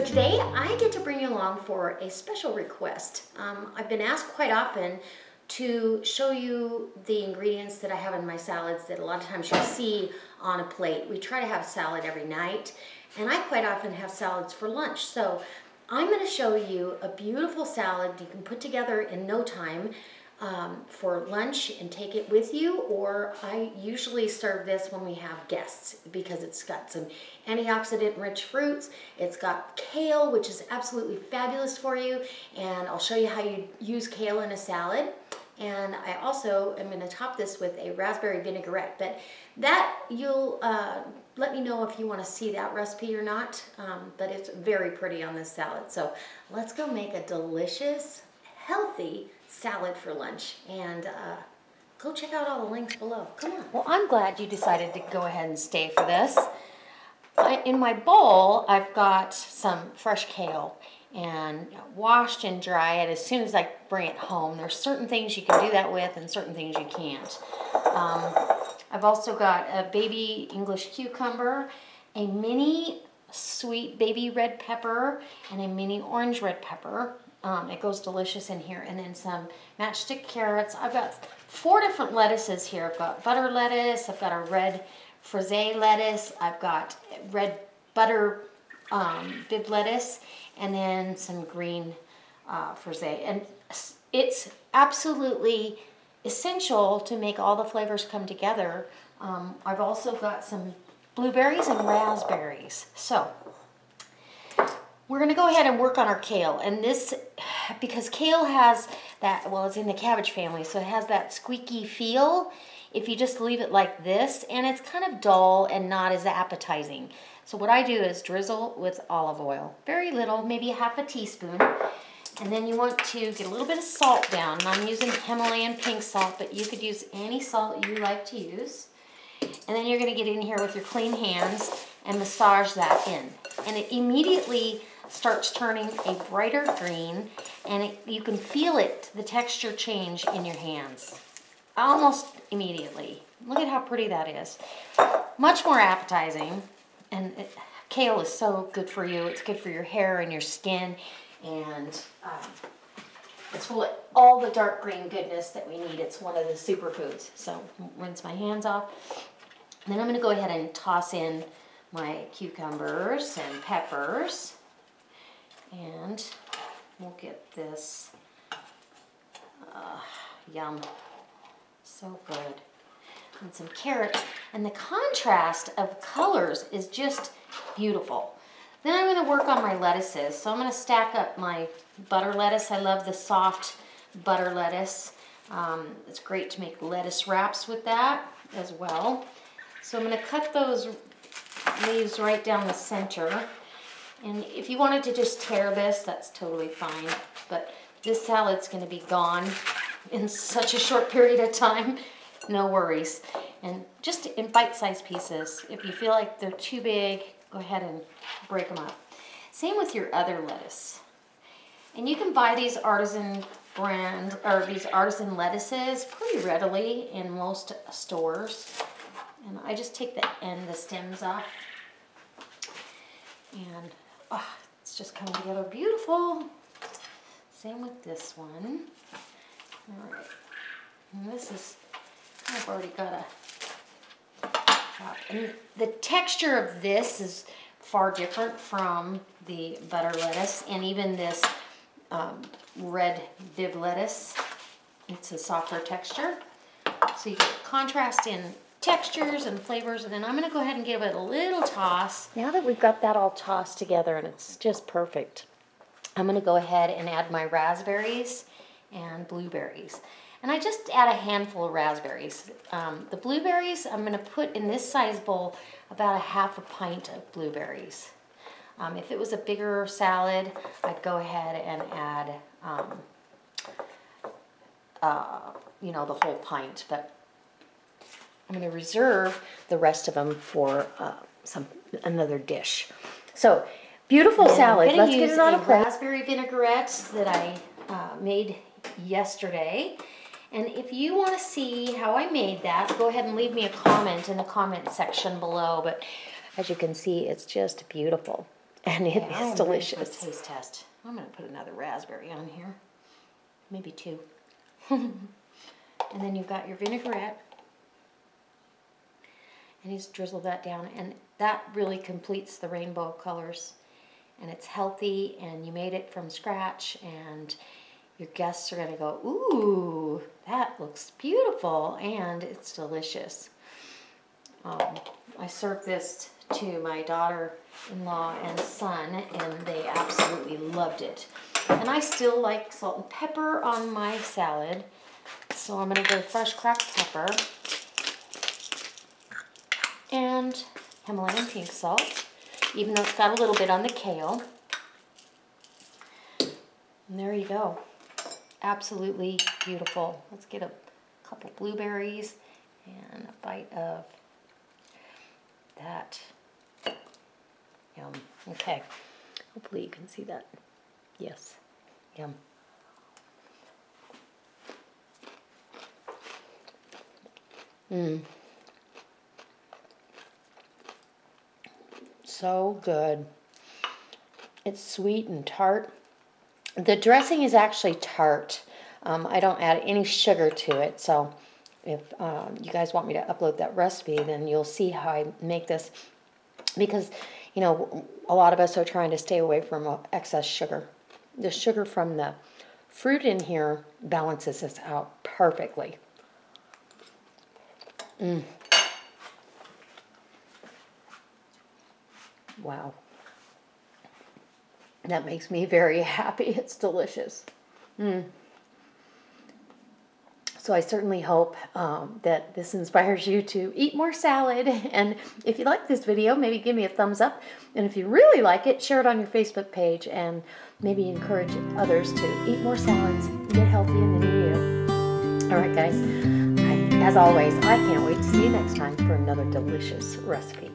today I get to bring you along for a special request. I've been asked quite often to show you the ingredients that I have in my salads that a lot of times you'll see on a plate. We try to have salad every night, and I quite often have salads for lunch. So I'm going to show you a beautiful salad you can put together in no time for lunch and take it with you, or I usually serve this when we have guests because it's got some antioxidant rich fruits. It's got kale, which is absolutely fabulous for you, and I'll show you how you use kale in a salad. And I also am going to top this with a raspberry vinaigrette, but that you'll let me know if you want to see that recipe or not, but it's very pretty on this salad. So let's go make a delicious, healthy salad for lunch, and go check out all the links below. Come on. Well, I'm glad you decided to go ahead and stay for this. In my bowl, I've got some fresh kale, and washed and dry it as soon as I bring it home. There's certain things you can do that with and certain things you can't. I've also got a baby English cucumber, a mini sweet baby red pepper, and a mini orange red pepper. It goes delicious in here. And then some matchstick carrots. I've got 4 different lettuces here. I've got butter lettuce, I've got a red frisee lettuce, I've got red butter bib lettuce, and then some green frisee. And it's absolutely essential to make all the flavors come together. I've also got some blueberries and raspberries. So we're going to go ahead and work on our kale. And this, because kale has that, well, it's in the cabbage family, so it has that squeaky feel if you just leave it like this, and it's kind of dull and not as appetizing. So what I do is drizzle with olive oil, very little, maybe a half a teaspoon. And then you want to get a little bit of salt down. And I'm using Himalayan pink salt, but you could use any salt you like to use. And then you're going to get in here with your clean hands and massage that in. And it immediately starts turning a brighter green, and you can feel it, the texture change in your hands. Almost immediately. Look at how pretty that is. Much more appetizing. And kale is so good for you. It's good for your hair and your skin. And it's full of all the dark green goodness that we need. It's one of the superfoods. So rinse my hands off. And then I'm going to go ahead and toss in my cucumbers and peppers. And we'll get this. Yum. So good. And some carrots. And the contrast of colors is just beautiful. Then I'm going to work on my lettuces. So I'm going to stack up my butter lettuce. I love the soft butter lettuce. It's great to make lettuce wraps with that as well. So I'm going to cut those leaves right down the center. And if you wanted to just tear this, that's totally fine. But this salad's going to be gone in such a short period of time. No worries. And just in bite-sized pieces. If you feel like they're too big, go ahead and break them up. Same with your other lettuce. And you can buy these artisan brand, or these artisan lettuces pretty readily in most stores. And I just take the stems off. And it's just coming together beautiful. Same with this one. All right. And this is, I've already got a chop. And the texture of this is far different from the butter lettuce and even this red bib lettuce. It's a softer texture. So you get contrast in textures and flavors, and then I'm going to go ahead and give it a little toss. Now that we've got that all tossed together and it's just perfect, I'm going to go ahead and add my raspberries and blueberries. And I just add a handful of raspberries. The blueberries, I'm going to put in this size bowl about a half a pint of blueberries. If it was a bigger salad, I'd go ahead and add, you know, the whole pint. But I'm going to reserve the rest of them for another dish. So, beautiful salad. Let's get it on a plate. Raspberry vinaigrette that I made yesterday. And if you want to see how I made that, go ahead and leave me a comment in the comment section below. But as you can see, it's just beautiful. and it is delicious. Ready for a taste test. I'm going to put another raspberry on here. Maybe 2. And then you've got your vinaigrette. And he's drizzled that down, and that really completes the rainbow colors. And it's healthy, and you made it from scratch, and your guests are going to go, ooh, that looks beautiful, and it's delicious. I served this to my daughter-in-law and son, and they absolutely loved it. And I still like salt and pepper on my salad, so I'm going to go fresh cracked pepper and Himalayan pink salt, even though it's got a little bit on the kale. And there you go. Absolutely beautiful. Let's get a couple blueberries and a bite of that. Yum. Okay. Hopefully you can see that. Yes. Yum. So good. It's sweet and tart. The dressing is actually tart. I don't add any sugar to it, so if you guys want me to upload that recipe, then you'll see how I make this. Because, you know, a lot of us are trying to stay away from excess sugar. The sugar from the fruit in here balances this out perfectly. Wow. That makes me very happy. It's delicious. So I certainly hope that this inspires you to eat more salad. And if you like this video, maybe give me a thumbs up. And if you really like it, share it on your Facebook page and maybe encourage others to eat more salads and get healthy in the new year. All right, guys. As always, I can't wait to see you next time for another delicious recipe.